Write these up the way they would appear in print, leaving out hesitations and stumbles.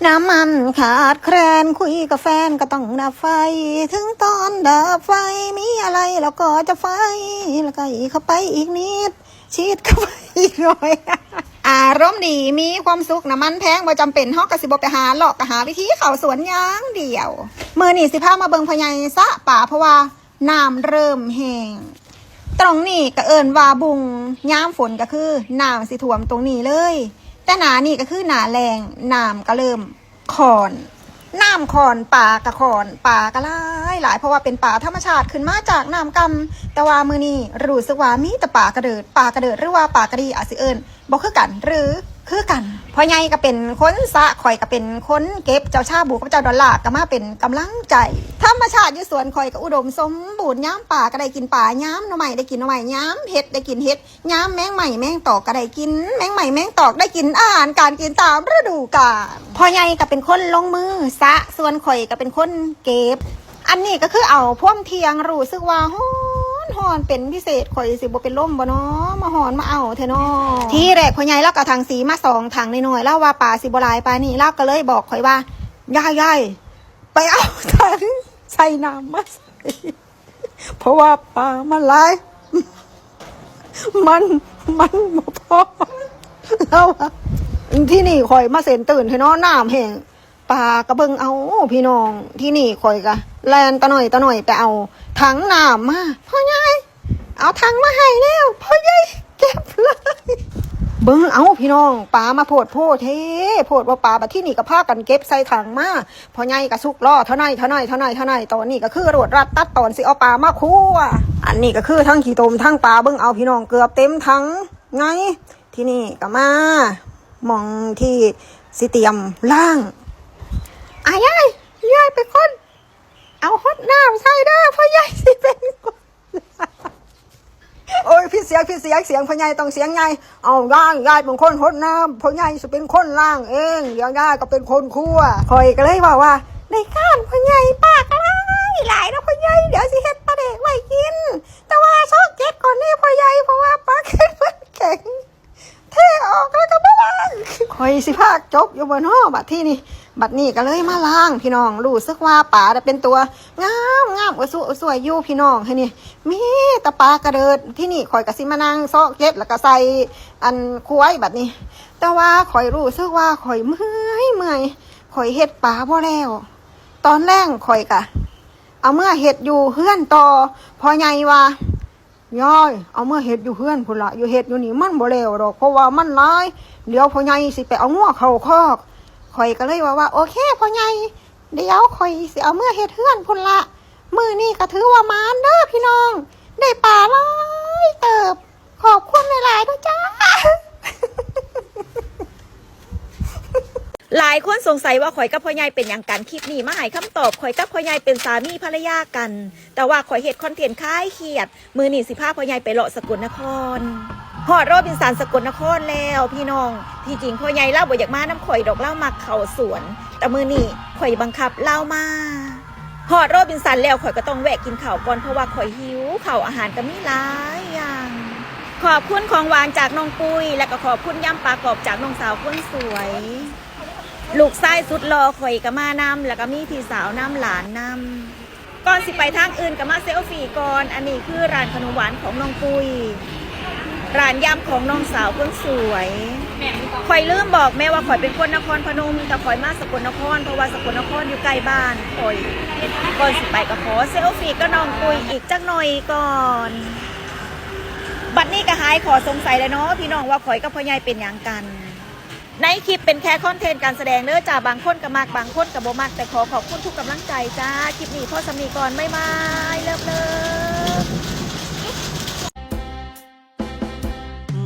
น้ำมันขาดแคลนคุยกับแฟนก็ต้องดับไฟถึงตอนดับไฟมีอะไรแล้วก็จะไฟแล้วก็อีกเข้าไปอีกนิดชีดเข้าไปอีกหน่อยอารมณ์ดีมีความสุขน้ำมันแพงบ่จำเป็นฮอกกะสิบ่ไปหาหลอกกะหาวิธีเข้าสวนยางเดียวมื้อนี้สิพามาเบิ่งพ่อใหญ่สะป่าเพราะว่าน้ำเริ่มแห้งตรงนี้ก็เอิ้นว่าบุงยามฝนก็คือน้ำสิท่วมตรงนี้เลยแต่หนานี่ก็คือหนาแรงน้ำก็เริ่มขอนน้ำขอนป่ากระขอนป่าก็หลายเพราะว่าเป็นป่าธรรมชาติขึ้นมาจากน้ำกำแต่ว่ามือนี้รู้สึกว่ามีแต่ป่ากระเดิดหรือว่าป่ากระดีอาจสิเอิญบอกคือกันหรือคือกันพ่อใหญ่ก็เป็นคนสะข่อยก็เป็นคนเก็บเจ้าชาบูกับเจ้าดอลลาร์ก็มาเป็นกำลังใจธรรมชาติอยู่สวนข่อยก็อุดมสมบูรณ์ย้ำป่าก็ได้กินป่าย้ำหน่อไม้ได้กินหน่อไม้ย้ำเห็ดได้กินเห็ดย้ำแมงใหม่แมงตอกก็ได้กินแมงใหม่แมงตอกได้กินอาหารการกินตามฤดูกาลพ่อใหญ่ก็เป็นคนลงมือสะส่วนข่อยก็เป็นคนเก็บอันนี้ก็คือเอาพ่วมเทียงรู้สึกว่าหอนเป็นพิเศษข่อยสิบ่เป็นล่มบ่เนาะมาหอนมาเอาเถอะเนาะที่แรกพ่อใหญ่แล้วก็ทางสีมา2ถังน้อยๆแล้วว่าปลาสิบ่หลายปลานี่แล้วก็เลยบอกข่อยว่ายายไปเอาถังใส่น้ำมาใส่เพราะว่าปลามันหลายมันบ่พอแล้วที่นี่ข่อยมาเส้นตื่นเถอะเนาะน้ำแห้งปลากระเบิงเอาพี่น้องที่นี่ข่อยก็แลนตะหน่อยไปเอาถังน้ำมาพ่อใหญ่เอาถังมาให้แล้วพ่อใหญ่เก็บเลยเบิ้งเอาพี่น้องปลามาโพดเท่โพดว่าปลาบัดที่นี่ก็พากันเก็บใส่ถังมาพ่อใหญ่ก็สุกล่อเท่าไหร่ตอนนี้ก็คือรวดรัดตัดตอนสิเอาปลามาคั่วอันนี้ก็คือทั้งขี้ต้มทั้งปลาเบิ้งเอาพี่น้องเกือบเต็มถังไงที่นี่ก็มามองที่สิเตรียมล่างยายไปคนเอาฮดน้ำใส่เด้อพ่อใหญ่สิเป็นคนโอ้ยพี่เสียงพ่อใหญ่ต้องเสียงไงเอายายเป็นคนฮดน้ำพ่อใหญ่จะเป็นคนล่างเองเดี๋ยวยายก็เป็นคนคั่วคอยก็เลยบอกว่าในก้านพ่อใหญ่ปากอะไรหลายนะพ่อใหญ่เดี๋ยวสิเฮ็ดปลาเด็กไว้กินแต่ว่าชอบเก็บก่อนนี่พ่อใหญ่เพราะว่าปลาเค็มมันแข็งเทออกแล้วก็มาล้างคอยสิพากจบอยู่บนห้อบัดนี้ก็เลยมาล้างพี่น้องรู้สึกว่าปลาเป็นตัวงามสวยอยู่พี่น้องให้นี่มีตะปลากระเดิดที่นี่คอยกะสิมานั่งซอกเก็บแล้วก็ใส่อันคุ้ยบัดนี้แต่ว่าคอยรู้สึกว่าคอยเมื่อยคอยเฮ็ดปลาบ่แล้วตอนแรกคอยกะเอาเมื่อเฮ็ดอยู่เฮือนต่อพอใหญ่ว่าย่อยเอาเมื่อเฮ็ดอยู่เฮือนพุ่นละอยู่เฮ็ดอยู่นี่มันบ่แล้วดอกเพราะว่ามันหลายเดี๋ยวพ่อใหญ่สิไปเอางัวเข้าคอกข่อยก็เลยว่าโอเคพ่อใหญ่เดี๋ยวข่อยสิเอาเมื่อเฮ็ดเฮือนพุ่นละมื้อนี้ก็ถือว่ามานเด้อพี่น้องได้ปลาหลายเติบขอบคุณหลายๆด้วยจ้าหลายคนสงสัยว่าข่อยกับพ่อใหญ่เป็นอย่างกันคลิปนี้มาให้คำตอบข่อยกับพ่อใหญ่เป็นสามีภรรยากันแต่ว่าข่อยเฮ็ดคอนเทนต์คล้ายเครียดมื้อนี้สิพาพ่อใหญ่ไปเลาะสกลนครฮอดโรบินสันสกลนครแล้วพี่น้องที่จริงพ่อใหญ่เล่าบ่อยากมาน้ำข่อยดอกเล่ามักเข้าสวนแต่มื้อนี้ข่อยบังคับเล่ามาฮอดโรบินสันแล้วข่อยก็ต้องแวะกินข้าวก่อนเพราะว่าข่อยหิวข้าวอาหารก็มีหลายอย่างขอบคุณของหวานจากน้องปุ้ยและก็ขอบคุณยำปลากรอบจากน้องสาวคนสวยลูกชายสุดหล่อข่อยก็มานำแล้วก็มีพี่สาวนำหลานนำก่อนสิไปทางอื่นก็มาเซลฟี่ก่อนอันนี้คือร้านขนมหวานของน้องปุ้ยร้านยำของน้องสาวคนสวยข่อยลืมบอกแม่ว่าข่อยเป็นคนนครพนมแต่ข่อยมาสกลนครเพราะว่าสกลนครอยู่ใกล้บ้านข่อยก่อนสิไปก็ขอเซลฟี่ก็น้องปุ้ยอีกจักหน่อยก่อนบัดนี้ก็หายขอสงสัยแล้วเนาะพี่น้องว่าข่อยกับพ่อใหญ่เป็นอย่างกันในคลิปเป็นแค่คอนเทนต์การแสดงเนื้อจ่าบางคนก็มากบางคนก็บ่มากแต่ขอบคุณทุกกำลังใจจ้าคลิปนี้พ่อสามีก่อนบ๊ายบายเลิฟ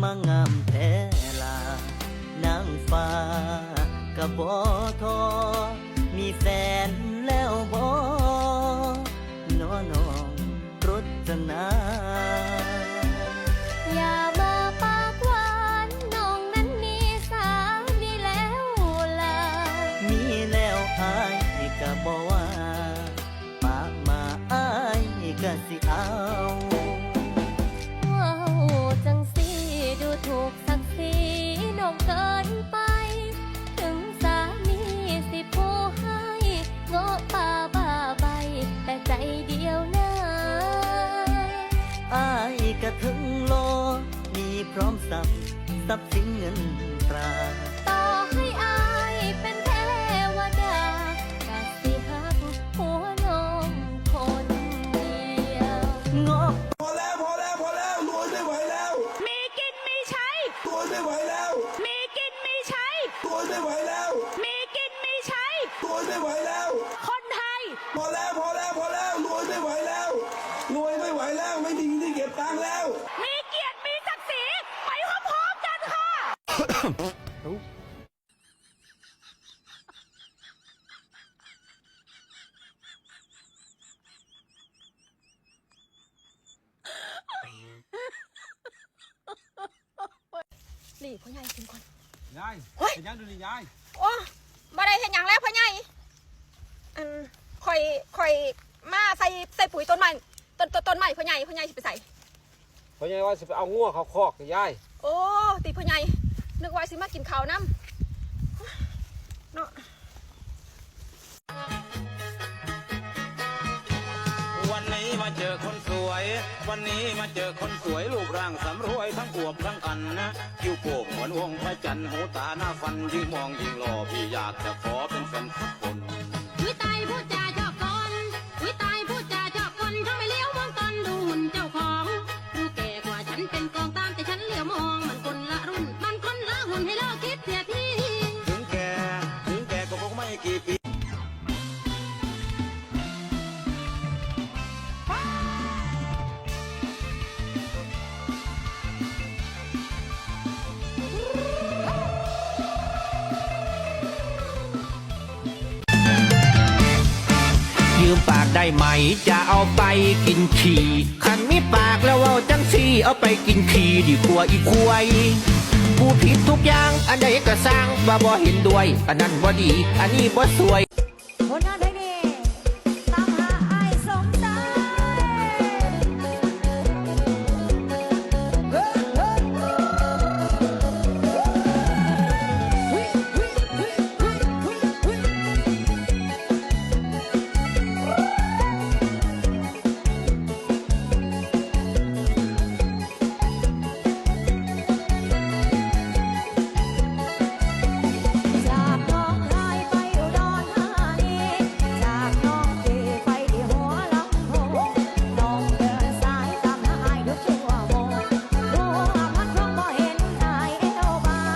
มางามแท้ลานางฟ้ากับบ่ทอมีแฟนแล้วบ่น้องรจนาอย่ามาปากหวานน้องนั้นมีสามีแล้วล่ะมีแล้วอายก็บ่ว่าปากมาอายก็สิเอาว้าวจังสิดูถูกศักดิ์ศรีน้องเกินไปถึงสามีสิ ทรัพย์สินเงินตรา ต่อให้อายเป็นเทวดากะสิหักหัวน้องคนเดียว งอ พอแล้วรวยไม่ไหวแล้ว มีกินมีใช้ รวยไม่ไหวแล้ว มีกินมีใช้ รวยไม่ไหวแล้ว มีกินมีใช้ รวยไม่ไหวแล้ว คนไทย พอแล้วรวยไม่ไหวแล้วรวยไม่ไหวแล้วไม่มีที่เก็บตังค์แล้ว มีเกียรติมีศักดิ์ศรีไปพร้อมๆกันค่ะ หลีพ่อใหญ่ถึงก่อน ยาย เฮ้ย เป็นยังดูนี่ยาย โอ้บ่ได้เห็นอย่างแล้วพ่อใหญ่ข่อยมาใส่ปุ๋ยต้นไม้ต้นไม้พ่อใหญ่สิไปใส่ เพราะยังว่าสิไปเอางัวเขาคอกนี่ยาย โอ้ตีพ่อใหญ่นึกว่าสิมากินข้าวน้ำเนาะ วันนี้มาเจอคนสวย วันนี้มาเจอคนสวยรูปร่างสำรวยทั้งอวบทั้งอันนะคิ้วโก่งเหมือนวงพระจันทร์หูตาหน้าฟันยิ่งมองยิ่งหล่อพี่อยากจะขอเป็นแฟนทุกคน วิตายพูดจาชอบกลวิตายพูดจาชอบกลทำไมเลี้ยวมองตอนดูหุ่นเจ้าของดูแก่กว่าฉันเป็นกองตามแต่ฉันเลี้ยวมองมันคนละรุ่นมันคนละหุ่นให้เลิกคิดเสียที ถึงแก่ก็คงไม่กี่ปี ยืมปากได้ไหมจะเอาไปกินขี่ขันมีปากแล้วเอาจังสีเอาไปกินขี่ดีกว่าอีกควายผู้ผิดทุกอย่างอันใดก็สร้างว่าบ่เห็นด้วย อันนั้นบ่ดี อันนี้บ่สวย ผลงานเพลงนี้ตามหาไอ้สมใจจากน้องคายไปอุดรธานีจากน้องเจไปที่หัวลำโพงน้องเดินสายตามหาไอ้ทุกชั่วโมงดูว่าพัดคงบ่เห็นไอ้เอวบาง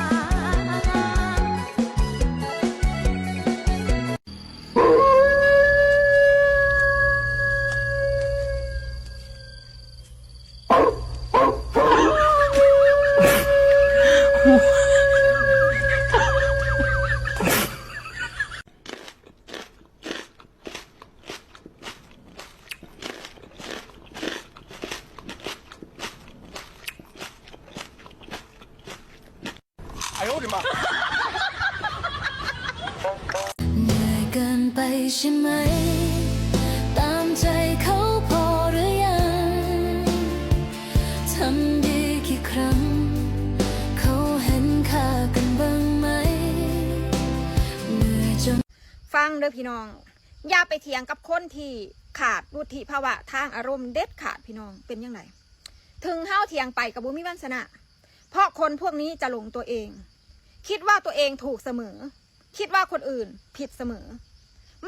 เหนื่อยเกินไปใช่ไหม ตามใจเขาพอหรือยังทำดีกี่ครั้ง เขาเห็นค่ากันบ้างไหมเหนื่อยจน ฟังเด้อพี่น้อง อย่าไปเถียงกับคนที่ขาดวุฒิภาวะทางอารมณ์เด็ดขาดพี่น้องเป็นยังไงถึงเฮาเถียงไปกับบุมิวันสนะ เพราะคนพวกนี้จะหลงตัวเอง คิดว่าตัวเองถูกเสมอ คิดว่าคนอื่นผิดเสมอ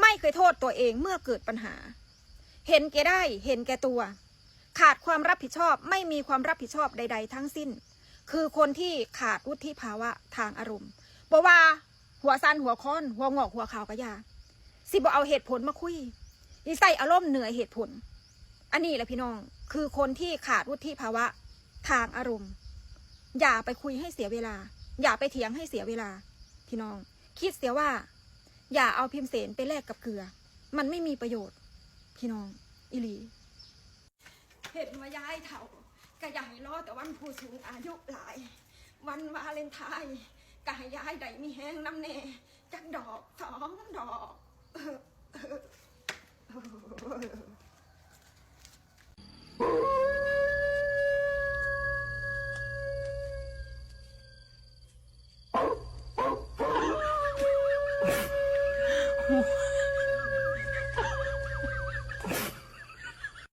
ไม่เคยโทษตัวเองเมื่อเกิดปัญหา เห็นแก่ได้เห็นแก่ตัว ขาดความรับผิดชอบไม่มีความรับผิดชอบใด ๆ ทั้งสิ้น คือคนที่ขาดวุฒิภาวะทางอารมณ์เพราะว่าหัวซันหัวค้อนหัวงอกหัวขาวกะยาสิบ่เอาเหตุผลมาคุยอีใส่อารมณ์เหนือเหตุผล อันนี้แหละพี่น้องคือคนที่ขาดวุฒิภาวะทางอารมณ์ อย่าไปคุยให้เสียเวลา อย่าไปเถียงให้เสียเวลาพี่น้องคิดเสียว่า อย่าเอาพิมพ์เสนไปแลกกับเกลือ มันไม่มีประโยชน์พี่น้องอิลีเห็นว่าย้ายเถ่าก็อยากให้รอแต่วันผู้สูงอายุหลาย วันวาเลนไทน์ก็ให้ย้ายใดมีแห้งน้ำเนจักดอกสองดอก โอ้